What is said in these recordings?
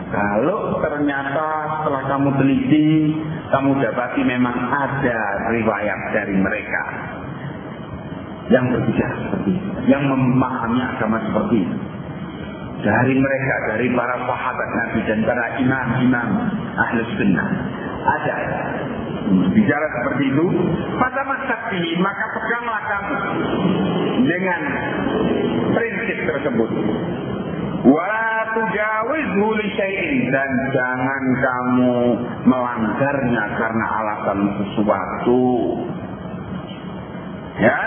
Kalau ternyata setelah kamu teliti, kamu dapati memang ada riwayat dari mereka yang berbicara seperti itu, yang memahami agama seperti itu. Dari mereka, dari para sahabat Nabi dan para imam-imam Ahlus Sunnah. Ada bicara seperti itu, maka peganglah kamu dengan prinsip tersebut. Wa tujawizhu li syai'in, dan jangan kamu melanggarnya karena alasan sesuatu. Ya.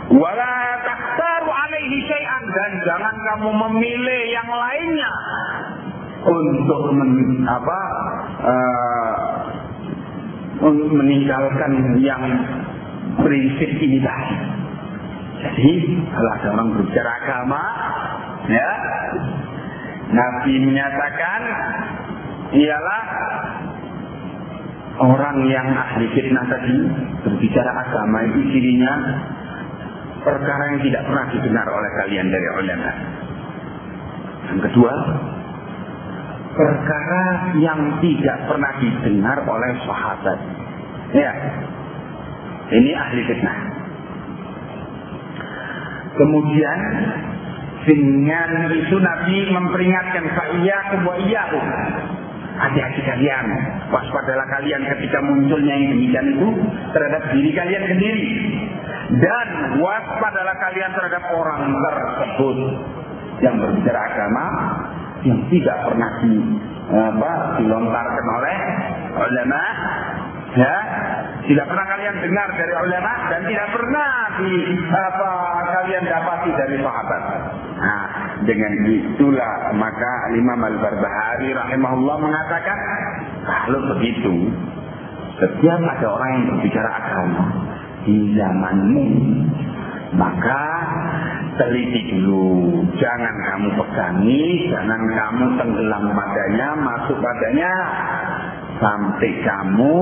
Wala takhtaru alaihi syai'an, dan jangan kamu memilih yang lainnya untuk meninggalkan yang prinsip ini tadi. Jadi kalau ada orang berbicara agama, ya, Nabi menyatakan ialah orang yang ahli fitnah tadi berbicara agama itu cirinya perkara yang tidak pernah didengar oleh kalian dari ulama. Yang kedua, perkara yang tidak pernah didengar oleh sahabat. Ya, ini ahli fitnah. Kemudian dengan itu Nabi memperingatkan iyyakum wa iyyahum. Hati-hati kalian, waspadalah kalian ketika munculnya yang demikian itu terhadap diri kalian sendiri, dan waspadalah kalian terhadap orang tersebut yang berbicara agama yang tidak pernah dilontarkan oleh ulama, ya, tidak pernah kalian dengar dari ulama dan tidak pernah kalian dapati dari sahabat. Nah, dengan itulah maka Imam Al-Barbahari rahimahullah mengatakan, kalau begitu setiap ada orang yang berbicara agama di zamanmu, maka teliti dulu, jangan kamu pegangi, jangan kamu tenggelam padanya, masuk padanya, sampai kamu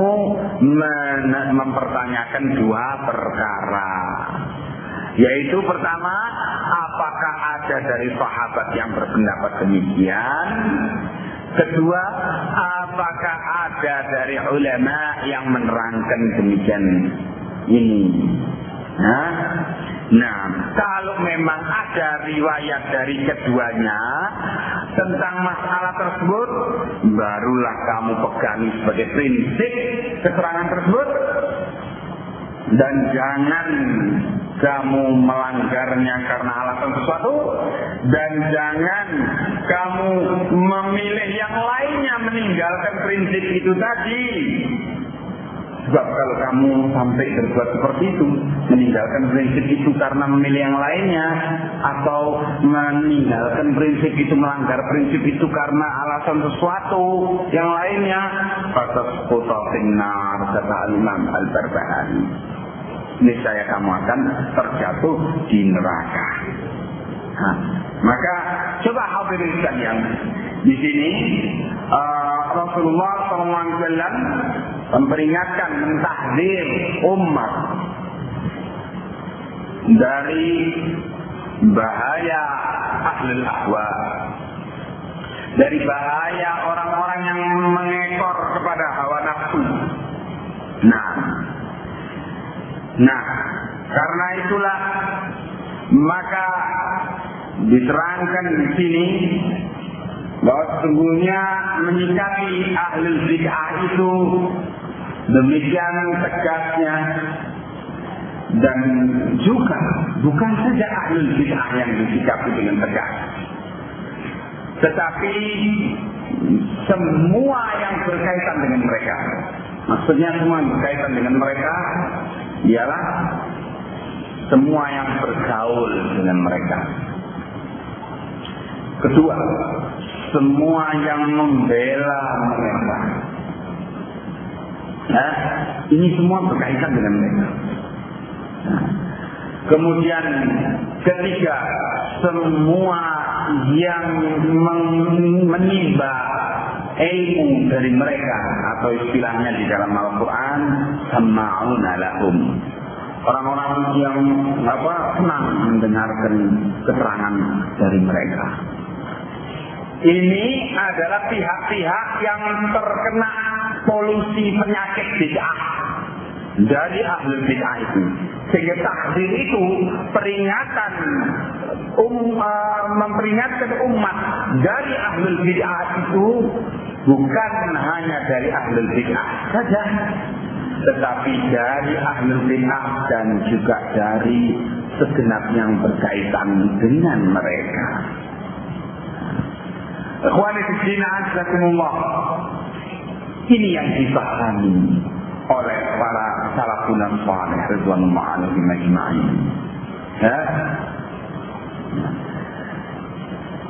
mempertanyakan dua perkara. Yaitu pertama, apakah ada dari sahabat yang berpendapat demikian? Kedua, apakah ada dari ulama yang menerangkan demikian ini? Nah, kalau memang ada riwayat dari keduanya tentang masalah tersebut, barulah kamu pegangi sebagai prinsip keterangan tersebut, dan jangan kamu melanggarnya karena alasan sesuatu, dan jangan kamu memilih yang lainnya meninggalkan prinsip itu tadi. Sebab kalau kamu sampai berbuat seperti itu, meninggalkan prinsip itu karena memilih yang lainnya, atau meninggalkan prinsip itu, melanggar prinsip itu karena alasan sesuatu yang lainnya, fatasqutu finnar, kata Imam Al-Barbahari, niscaya kamu akan terjatuh di neraka. Maka coba hadirin sekalian, di sini Rasulullah SAW memperingatkan, mentahdzir umat dari bahaya ahlul ahwa, dari bahaya orang-orang yang mengekor kepada hawa nafsu. Nah, karena itulah maka diterangkan di sini bahwa sesungguhnya menyikapi ahlul bid'ah itu demikian tegasnya, dan juga bukan saja ahlul bid'ah yang disikapi dengan tegas, tetapi semua yang berkaitan dengan mereka. Maksudnya semua yang berkaitan dengan mereka ialah semua yang bergaul dengan mereka. Kedua, semua yang membela mereka. Ini semua berkaitan dengan mereka. Kemudian ketiga, semua yang menimba ilmu dari mereka, atau istilahnya di dalam Al-Quran, sama'una lahum, orang-orang yang senang mendengarkan keterangan dari mereka. Ini adalah pihak-pihak yang terkena polusi penyakit bid'ah dari ahlul bid'ah itu. Sehingga takdir itu peringatan memperingatkan umat dari ahlul bid'ah itu bukan hanya dari ahlul bid'ah saja, tetapi dari ahlul bid'ah dan juga dari segenap yang berkaitan dengan mereka. Ikhwani fiddin azakumullah, ini yang dipahami oleh para salafun salih ridwanullah alaihim ajma'in,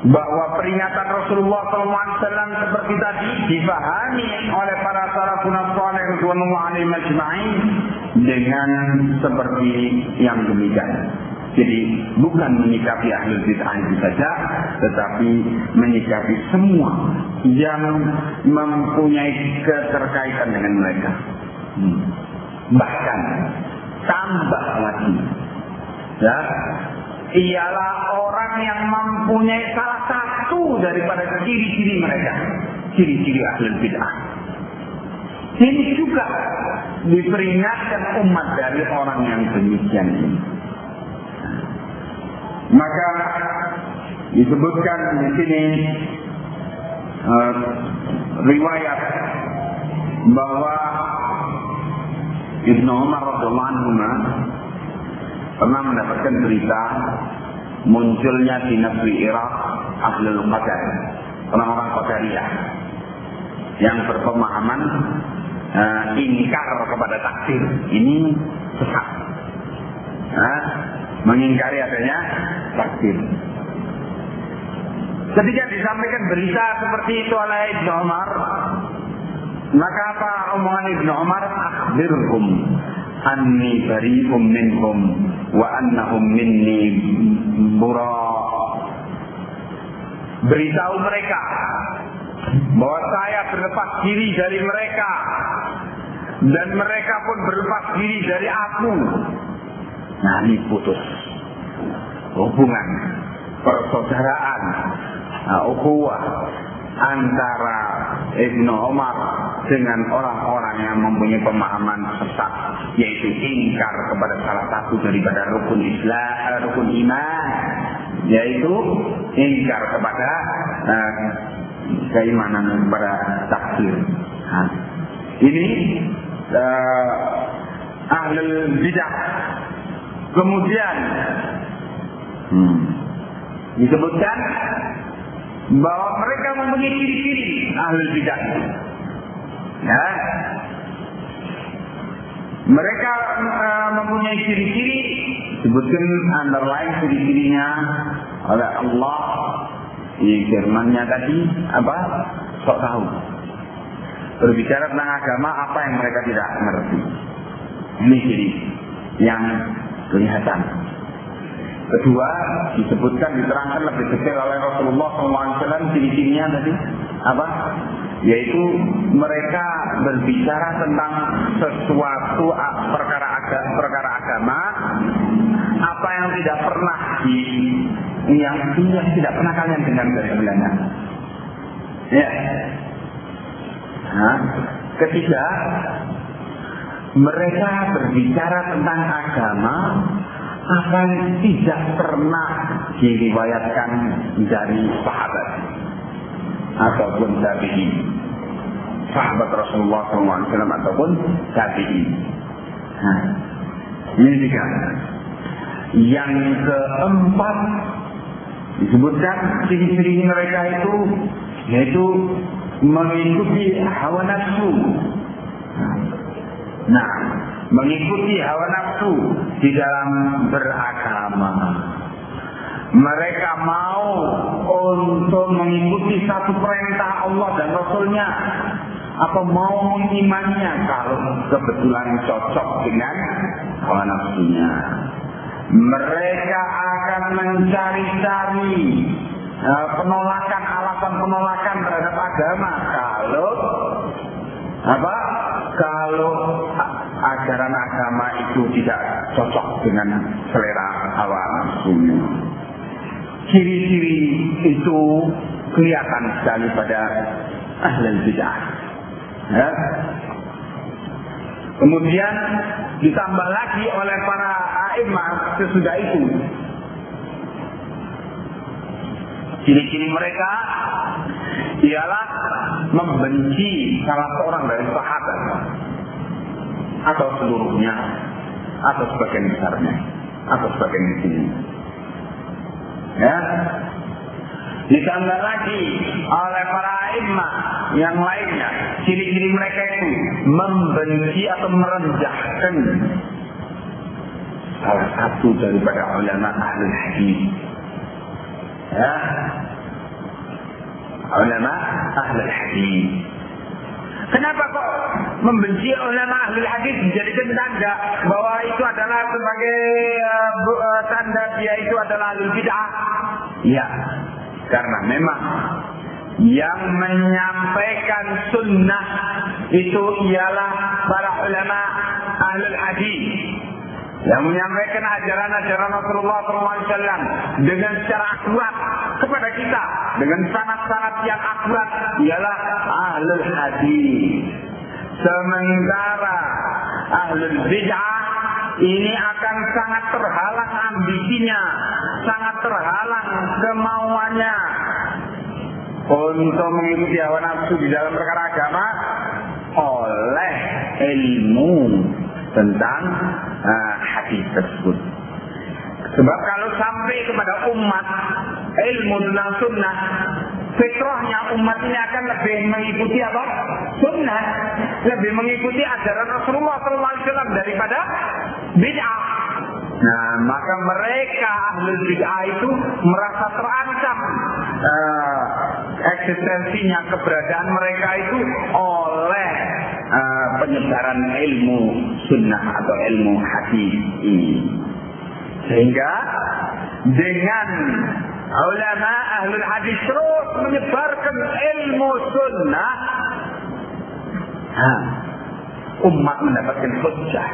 bahwa peringatan Rasulullah SAW seperti tadi dipahami oleh para salafun salih ridwanullah alaihim ajma'in dengan seperti yang demikian. Jadi bukan menyikapi ahlul bid'ah itu saja, tetapi menyikapi semua yang mempunyai keterkaitan dengan mereka. Bahkan tambah lagi, ialah orang yang mempunyai salah satu daripada ciri-ciri mereka, ciri-ciri ahlul bid'ah. Ini juga diperingatkan umat dari orang yang demikian ini. Maka disebutkan di sini riwayat bahwa Ibnu Umar radhiyallahu anhu pernah mendapatkan berita munculnya di negeri Irak ahlul qadar, orang-orang qadariyah yang berpemahaman ingkar kepada takdir. Ini sesat, mengingkari adanya takdir. Ketika disampaikan berita seperti itu oleh Ibnu Umar, maka apa omongan Ibnu Umar? Akhbirhum anni bari'um minhum wa annahum minni bura. Beritahu mereka bahwa saya berlepas diri dari mereka dan mereka pun berlepas diri dari aku. Nah, ini putus hubungan persaudaraan, ukhuwah antara Ibnu Umar dengan orang-orang yang mempunyai pemahaman sesat, yaitu ingkar kepada salah satu daripada rukun Islam, rukun iman, yaitu ingkar kepada keimanan kepada takdir. Ini ahlul bidah. Kemudian disebutkan bahwa mereka mempunyai ciri-ciri ahlul bidah. Mereka mempunyai ciri-ciri, disebutkan antara lain ciri-cirinya oleh Allah di firman-Nya tadi apa? Sok tahu. Berbicara tentang agama apa yang mereka tidak mengerti. Ini ciri yang kelihatan. Kedua, disebutkan, diterangkan lebih detail oleh Rasulullah SAW ciri-cirinya tadi apa? Yaitu mereka berbicara tentang sesuatu perkara agama apa yang tidak pernah yang tidak pernah kalian dengar dari sebelumnya. Ya. Ketiga, mereka berbicara tentang agama apa yang tidak pernah diriwayatkan dari sahabat ataupun tabi'in, sahabat Rasulullah SAW ataupun tabi'in. Ini tiga. Yang keempat disebutkan ciri-ciri mereka itu yaitu mengikuti hawa nafsu. Nah, mengikuti hawa nafsu di dalam beragama. Mereka mau untuk mengikuti satu perintah Allah dan Rasulnya, apa mau mengimaninya kalau kebetulan cocok dengan hawa nafsunya. Mereka akan mencari-cari penolakan, alasan penolakan terhadap agama kalau ajaran agama itu tidak cocok dengan selera hawa nafsunya. Ciri-ciri itu kelihatan sekali pada ahlul bid'ah. Ya. Kemudian ditambah lagi oleh para a'imah sesudah itu. Ciri-ciri mereka ialah membenci salah seorang dari sahabat atau seluruhnya atau sebagian besarnya atau sebagian kecilnya. Ya. Ditambah lagi oleh para a'imah yang lainnya, ciri-ciri mereka itu membenci atau merendahkan salah satu daripada ulama ahlul hadis. Ya, ulama ahlul hadis. Kenapa kok membenci ulama ahlul hadis menjadikan tanda bahwa itu adalah sebagai tanda dia itu adalah ahlul bid'ah? Ya, karena memang yang menyampaikan sunnah itu ialah para ulama ahlul hadis, yang menyampaikan ajaran-ajaran Rasulullah SAW dengan secara akurat kepada kita, dengan sanad-sanad yang akurat, ialah ahlul hadis. Sementara ahlul bid'ah ini akan sangat terhalang ambisinya, sangat terhalang kemauannya untuk mengikuti hawa nafsu di dalam perkara agama oleh ilmu tentang hadis tersebut. Sebab kalau sampai kepada umat ilmu tentang sunnah, fitrahnya umat ini akan lebih mengikuti apa? Sunnah, lebih mengikuti ajaran Rasulullah SAW daripada bid'ah. Nah, maka mereka ahlul bid'ah itu merasa terancam eksistensinya, keberadaan mereka itu oleh penyebaran ilmu sunnah atau ilmu hadis ini. Sehingga dengan ulama ahlul hadis terus menyebarkan ilmu sunnah, umat mendapatkan hujjah.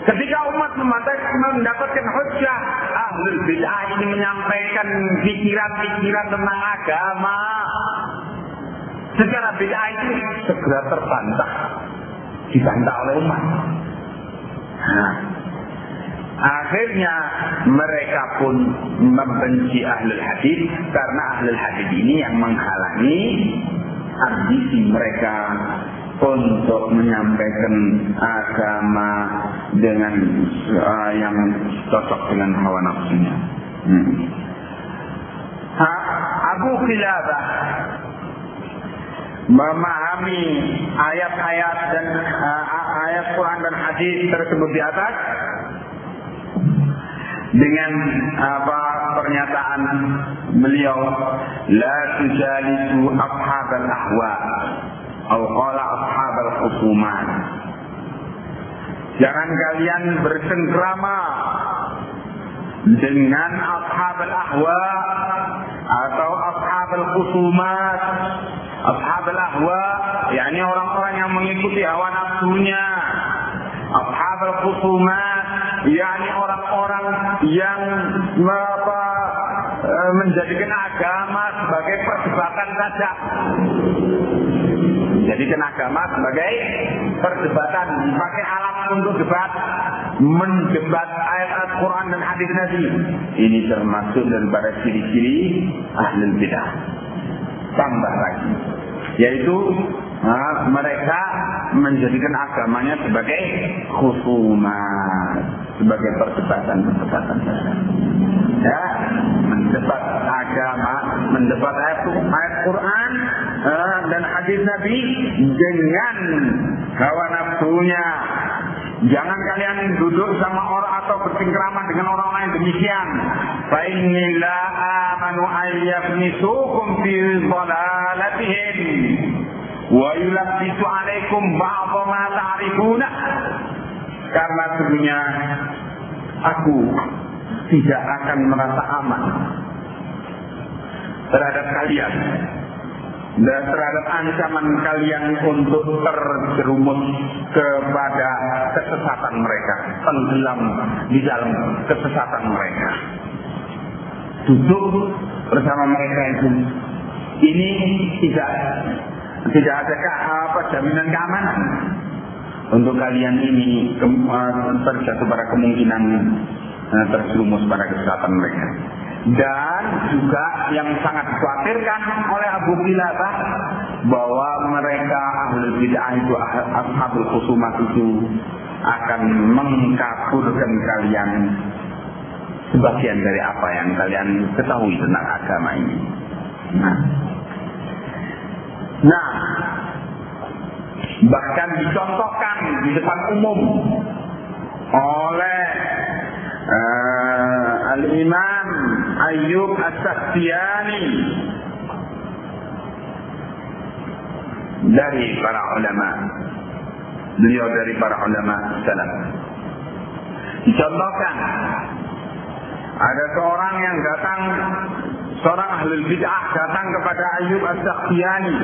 Ketika umat mendapatkan hujjah, ahlul bid'ah ini menyampaikan pikiran-pikiran tentang agama secara bid'ah itu segera dibantah oleh umat. Akhirnya mereka pun membenci ahlul hadis karena ahlul hadis ini yang menghalangi ambisi mereka untuk menyampaikan agama dengan yang cocok dengan hawa nafsunya. Abu Qilabah memahami ayat-ayat dan ayat Quran dan hadis tersebut di atas dengan pernyataan beliau, la tujalisu ashabal ahwa atau qala ashabal khusumat. Jangan kalian bersengkrama dengan ashabal ahwa atau ashabal khusumat. Ashabal ahwa yakni orang-orang yang mengikuti hawa nafsunya. Ashabal khusumat yakni orang-orang yang menjadikan agama sebagai perdebatan saja. Menjadikan agama sebagai perdebatan, dipakai alat untuk debat, mendebat ayat-ayat Quran dan hadis Nabi. Ini termasuk daripada ciri-ciri ahlul bidah. Tambah lagi, yaitu mereka menjadikan agamanya sebagai khusumat, sebagai perdebatan saja. Ya, mendebat agama, mendebat ayat Quran dan hadis Nabi dengan hawa nafsunya. Jangan kalian duduk sama orang atau bersingkrama dengan orang-orang yang demikian. Fa inni la amanu ayyafnisukum fi dhalalatihim wa yulabbisu 'alaikum ba'dha ma ta'rifuna. Karena sesungguhnya aku tidak akan merasa aman terhadap kalian dan terhadap ancaman kalian untuk terjerumus kepada kesesatan mereka, tenggelam di dalam kesesatan mereka. Duduk bersama mereka itu, ini tidak ada jaminan keamanan untuk kalian ini terjatuh pada kemungkinan terjerumus pada kesesatan mereka. Dan juga yang sangat dikhawatirkan oleh Abu Qilabah bahwa mereka ahlul bid'ah itu, ashabul khusumat itu akan mengkafirkan kalian sebagian dari apa yang kalian ketahui tentang agama ini. Nah, bahkan dicontohkan di depan umum oleh Al-Imam Ayyub As-Sakhtiyani dari para ulama, beliau dari para ulama salaf. Dicontohkan ada seorang yang datang, seorang ahlul bid'ah datang kepada Ayyub As-Sakhtiyani.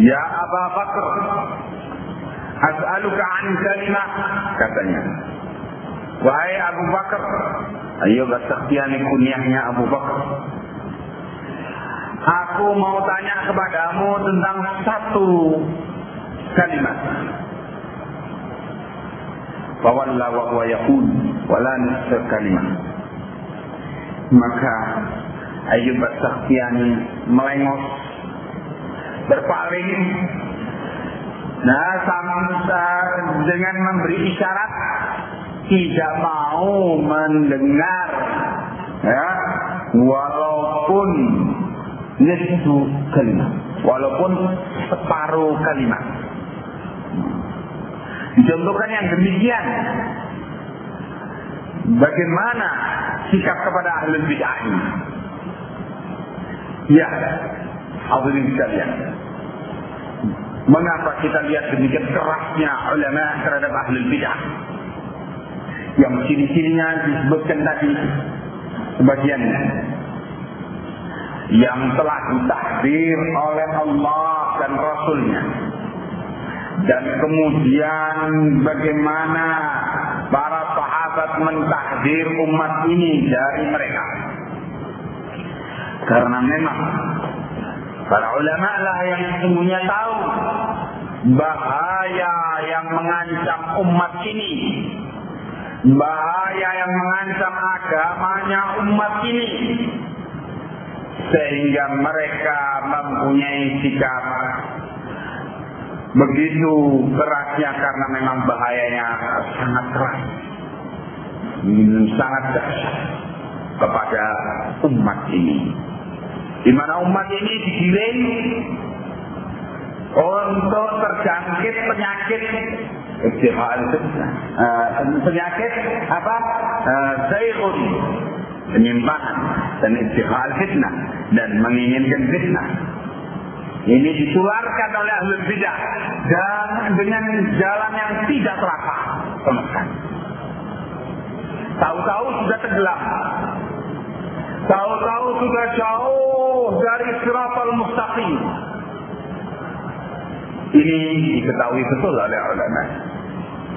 Ya Aba Bakr, as'aluka an kalimah, katanya. Wahai Abu Bakar, Ayyub As-Sakhtiyani kunyahnya Abu Bakar, aku mau tanya kepadamu tentang satu kalimat. Fawalla wa huwa yaqul wala nisfa kalimah. Maka Ayyub As-Sakhtiyani melengos, berpaling, dengan memberi isyarat tidak mau mendengar, ya, walaupun nisfu kalimat, walaupun separuh kalimat. Dicontohkan yang demikian. Bagaimana sikap kepada ahlul bid'ah ini? Ya, hadirin sekalian, mengapa kita lihat demikian kerasnya ulama terhadap ahlul bid'ah? Yang ciri-cirinya disebutkan tadi sebagiannya, yang telah ditahdir oleh Allah dan Rasulnya, dan kemudian bagaimana para sahabat mentahdir umat ini dari mereka. Karena memang para ulama lah yang sesungguhnya tahu bahaya yang mengancam umat ini, bahaya yang mengancam agamanya umat ini, sehingga mereka mempunyai sikap begitu kerasnya karena memang bahayanya sangat keras, sangat dahsyat kepada umat ini, di mana umat ini digiring untuk terjangkit penyakit penyakit apa? Zaighun, penyimpangan, dan istihal fitnah, dan menginginkan fitnah. Ini ditularkan oleh ahlul bidah dan dengan jalan yang tidak terasa sama sekali. Tahu-tahu sudah tenggelam, tahu-tahu sudah jauh dari Shiratal Mustaqim. Ini diketahui betul oleh ulama.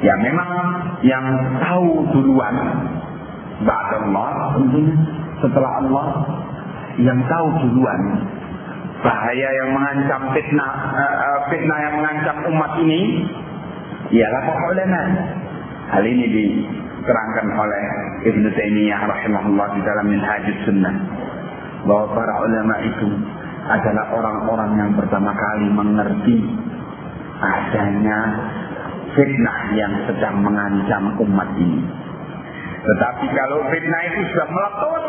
Ya memang yang tahu duluan ba'dallah, tentunya setelah Allah, yang tahu duluan bahaya yang mengancam fitnah yang mengancam umat ini ialah para ulama. Hal ini diterangkan oleh Ibnu Taimiyah rahimahullah di dalam Minhajus Sunnah, bahwa para ulama itu adalah orang-orang yang pertama kali mengerti adanya fitnah yang sedang mengancam umat ini. Tetapi kalau fitnah itu sudah meletus,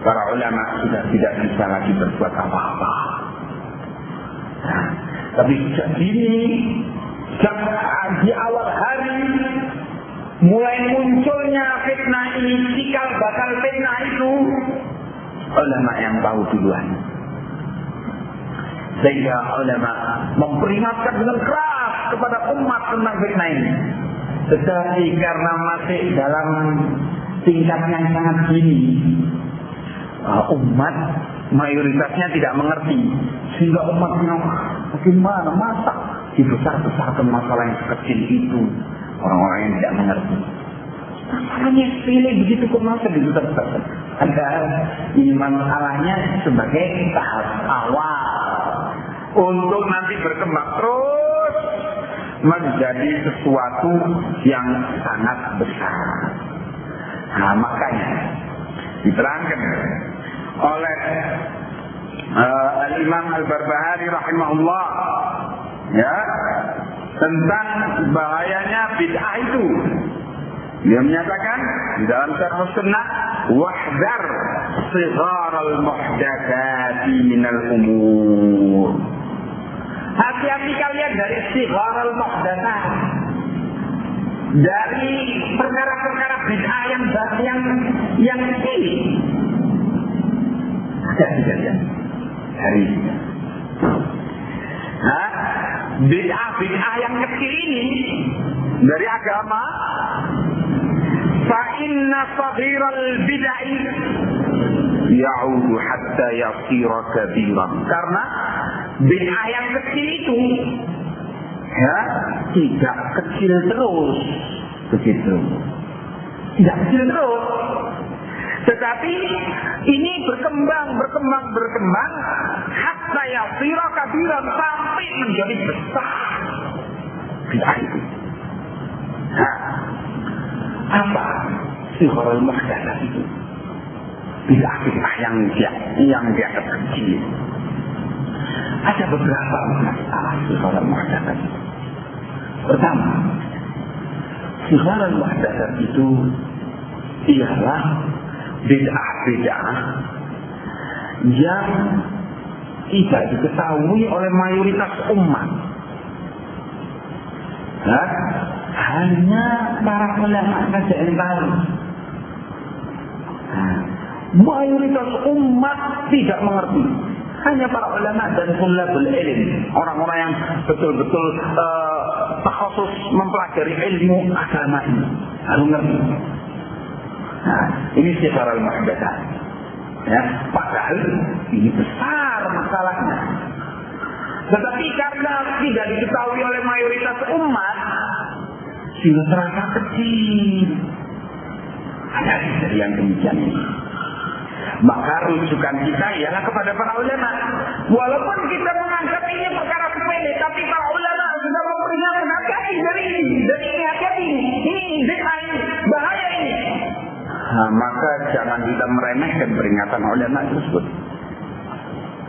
para ulama sudah tidak bisa lagi berbuat apa-apa. Nah, tapi sejak dini, di awal hari, mulai munculnya fitnah ini, cikal bakal fitnah itu, ulama yang tahu duluan. Sehingga ulama memperingatkan dengan keras kepada umat tentang fitnah ini. Tetapi karena masih dalam tingkat yang sangat dini, umat mayoritasnya tidak mengerti, sehingga umatnya bagaimana masa dibesar-besarkan masalah yang sekecil itu. Orang-orang yang tidak mengerti masalahnya sepele begitu, kok masa dibesar-besarkan. Ini masalahnya sebagai tahap awal untuk nanti berkembang terus menjadi sesuatu yang sangat besar. Nah, makanya diterangkan oleh Al-Imam Al-Barbahari rahimahullah, ya, tentang bahayanya bid'ah itu. Dia menyatakan di dalam Syarh Sunnah, wahdar sighar al-muhdatsati min al-umur. Hati-hati kalian dari sighar al-muhdatsat, dari perkara-perkara bid'ah yang kecil. Hati-hati kalian dari bid'ah yang kecil ini dari agama. Fa inna saghiral bid'ah ya'udu hatta yasira kabiran. Karena bid'ah yang kecil itu, ya, tidak kecil terus begitu, tidak kecil terus, tetapi ini berkembang hatta yasira kabiran, sampai menjadi besar bid'ah itu. Nah, apa sigharul muhdatsat itu? Bid'ah yang dianggap kecil. Ada beberapa masalah sigharul muhdatsat. Pertama, sigharul muhdatsat itu ialah bid'ah yang tidak diketahui oleh mayoritas umat. Hanya para ulama saja yang tahu. Mayoritas umat tidak mengerti. Hanya para ulama dan tulabul ilm, orang-orang yang betul-betul takhusus mempelajari ilmu agama ini, harus mengerti. Ini sigharul muhdatsat. Ya, padahal ini besar masalahnya. Tetapi karena tidak diketahui oleh mayoritas umat, sehingga terasa kecil. Ada dari yang demikian ini. Maka rujukan kita ialah kepada para ulama. Walaupun kita menganggap ini perkara sepele, tapi para ulama sudah memperingatkan, hati-hati dari ini, hati-hati ini, bahaya ini. Maka jangan kita meremehkan peringatan ulama tersebut.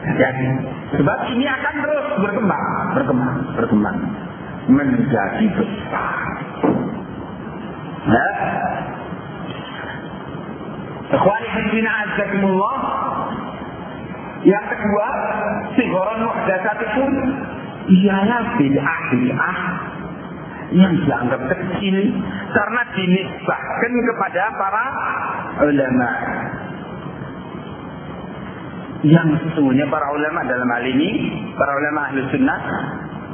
Hati-hati. Sebab ini akan terus berkembang menjadi besar. Ya. Ikhwani fillah azakumullah. Yang kedua, sigharul muhdatsat itu ialah bid'ah yang dianggap kecil karena dinisbahkan kepada para ulama. Yang sesungguhnya para ulama dalam hal ini, para ulama ahli sunnah,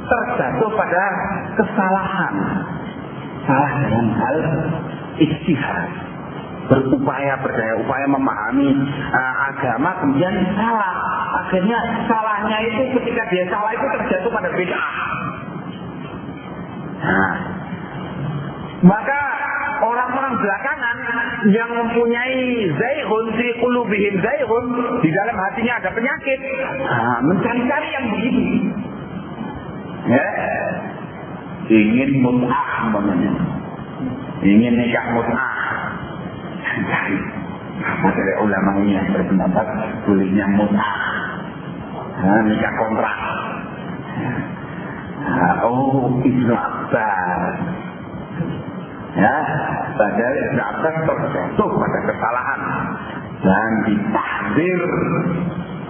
terjatuh pada kesalahan. Salah dalam hal ijtihad, berupaya memahami agama, kemudian salah. Akhirnya salahnya itu, ketika dia salah itu terjatuh pada bid'ah. Maka orang-orang belakangan yang mempunyai zaighun fi qulubihim zaighun, di dalam hatinya ada penyakit, mencari-cari yang begitu. Ya, ingin mut'ah namanya, ingin nikah mut'ah. Cari apa dari ulama ini yang berpendapat bolehnya mut'ah, nikah kontrak. Ibnu Abbas, ya, padahal Ibnu Abbas terjatuh pada kesalahan dan ditahdir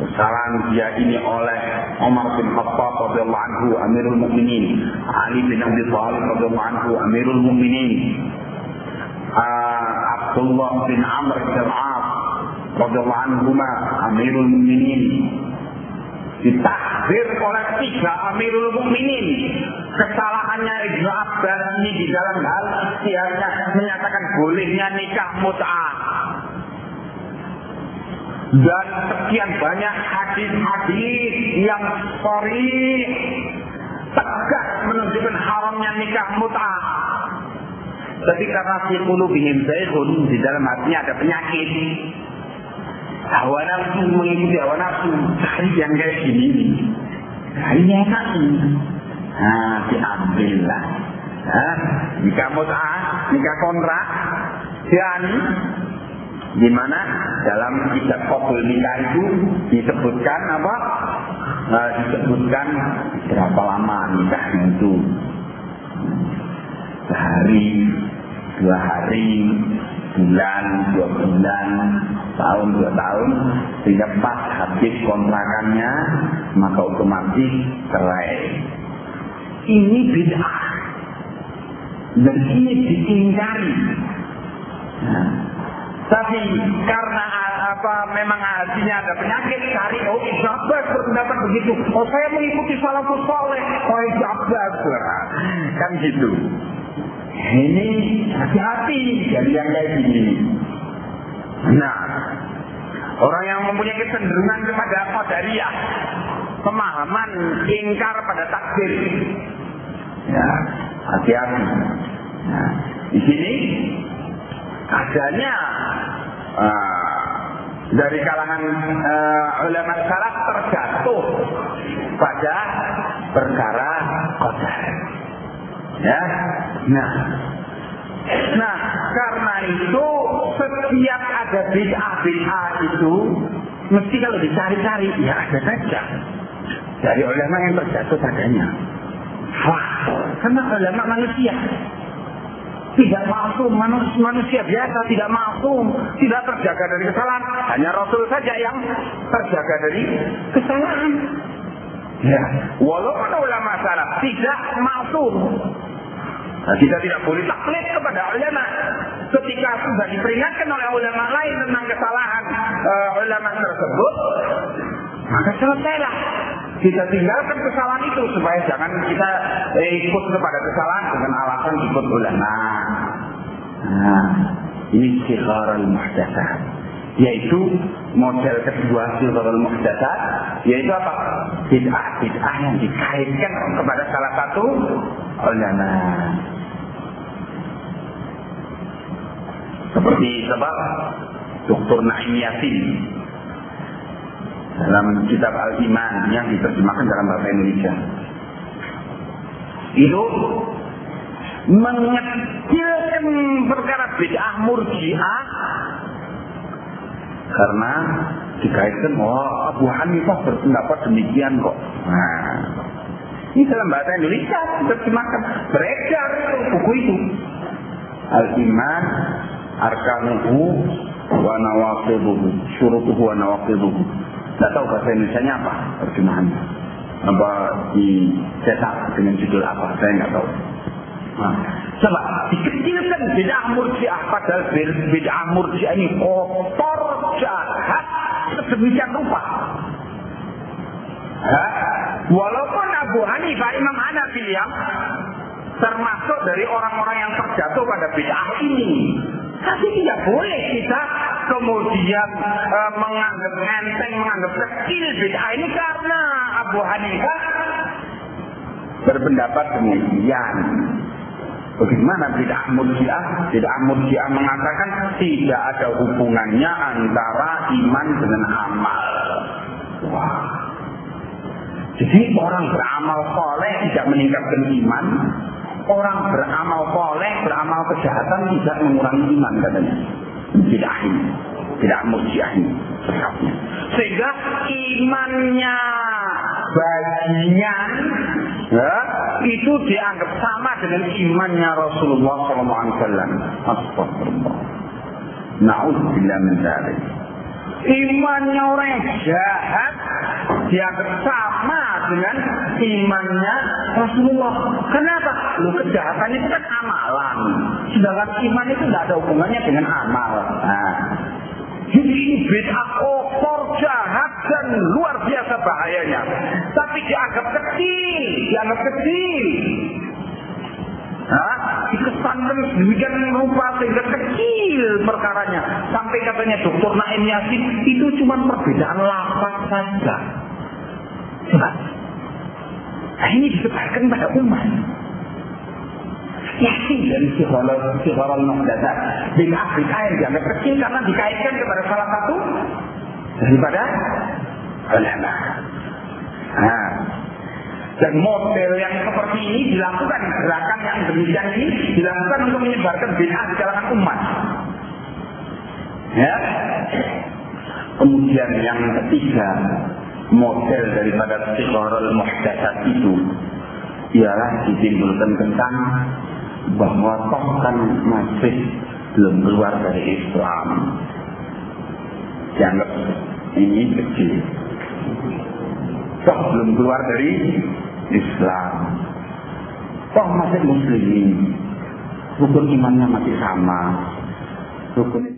kesalahan dia ini oleh Umar bin Khattab radhiyallahu anhu Amirul Mukminin, Ali bin Abi Thalib radhiyallahu anhu Amirul Mukminin, Abdullah bin Amr bin Al-As radhiyallahu anhuma Amirul Mukminin. Ditahdir oleh 3 Amirul Mukminin. Kesalahannya Ibnu Abbas ini di dalam hal ijtihadnya menyatakan bolehnya nikah mut'ah. dan sekian banyak hadis-hadis yang sahih tegas menunjukkan haramnya nikah mut'ah. Tapi karena fi qulubihim zayghun, di dalam hatinya ada penyakit. Hawa nafsu, mengikuti hawa nafsu, cari yang kayak gini. Ini enak nih. Nah, diambillah. Nikah mut'ah, nikah kontrak, dan di mana dalam kitab qabul nikah itu disebutkan apa? Disebutkan berapa lama nikahnya itu. Sehari, 2 hari, bulan, 2 bulan, tahun, 2 tahun, sehingga pas habis kontrakannya maka otomatis cerai. Ini bid'ah dan ini diingkari. Nah, tapi karena memang hatinya ada penyakit, cari Jabar berpendapat begitu. Saya mengikuti salafus saleh. Jabar kan gitu. Ini hati-hati dari yang kayak gini. Nah, orang yang mempunyai kecenderungan kepada qadariyah, pemahaman ingkar pada takdir. Ya, hati-hati. Nah, di sini adanya dari kalangan ulama salaf terjatuh pada perkara qadar. Ya, nah karena itu setiap ada bid'ah itu mesti kalau dicari-cari ya ada saja dari ulama yang terjatuh padanya. Wah, karena ulama manusia tidak maksum, manusia biasa tidak maksum, tidak terjaga dari kesalahan. Hanya Rasul saja yang terjaga dari kesalahan. Ya, walaupun ulama salaf tidak maksum. Nah, kita tidak boleh taklid kepada ulama. Ketika sudah diperingatkan oleh ulama lain tentang kesalahan ulama tersebut, maka selesailah. Kita tinggalkan kesalahan itu supaya jangan kita ikut kepada kesalahan dengan alasan ikut ulama. Nah, ini sigharul muhdatsat, yaitu model kedua sigharul muhdatsat, yaitu apa? Bid'ah yang dikaitkan kepada salah satu ulama. Seperti sebab Dr. Naim Yasin dalam kitab Al-Iman yang diterjemahkan dalam bahasa Indonesia itu mengecilkan perkara bid'ah murji'ah karena dikaitkan Abu Hanifah berpendapat demikian kok. Nah, ini dalam bahasa Indonesia diterjemahkan, beredar buku itu Al-Iman Arkanuhu wa Nawaqiduhu, Syurutuhu wa Nawaqiduhu. Tidak tahu bahasa Indonesianya apa terjemahannya, apa dicetak dengan judul apa, saya nggak tahu. Nah, coba dikecilkan bid'ah murji'ah, padahal bid'ah murji'ah ini kotor, jahat, sedemikian rupa. Walaupun Abu Hanifah, Imam Hanafi yang termasuk dari orang-orang yang terjatuh pada bid'ah ini, tapi tidak boleh kita kemudian menganggap enteng, menganggap kecil bid'ah ini karena Abu Hanifah berpendapat demikian. Bagaimana bid'ah murji'ah? Bid'ah murji'ah mengatakan tidak ada hubungannya antara iman dengan amal. Wah. Jadi orang beramal soleh tidak meningkatkan iman, orang beramal soleh, beramal kejahatan tidak mengurangi iman katanya. Bid'ah ini, bid'ah murji'ah ini. Sehingga imannya bagian itu dianggap sama dengan imannya Rasulullah SAW. Astagfirullah. Na'udzubillah min dzalik. Imannya orang yang jahat dianggap sama dengan imannya Rasulullah. Kenapa? Kejahatan itu kan amalan, sedangkan iman itu tidak ada hubungannya dengan amal. Nah, jadi ini bid'ah kotor, jahat dan luar biasa bahayanya. Tapi dianggap kecil, dikesankan demikian rupa sehingga kecil perkaranya. Sampai katanya Dr. Naim Yasin itu cuma perbedaan lafaz saja. Nah, ini disebarkan pada umat. Yakin dari Sihorul Muhdatsat bid'ah yang dianggap kecil karena dikaitkan kepada salah satu daripada ulama. Dan model yang seperti ini dilakukan, gerakan yang demikian ini dilakukan untuk menyebarkan bid'ah di kalangan umat. Ya. Kemudian yang ketiga, model daripada Sihorul Muhdatsat itu ialah ditimbulkan tentang bahwa toh kan masih belum keluar dari Islam. Dianggap ini kecil. Toh belum keluar dari Islam. Toh masih muslimin. Rukun imannya masih sama. Rukun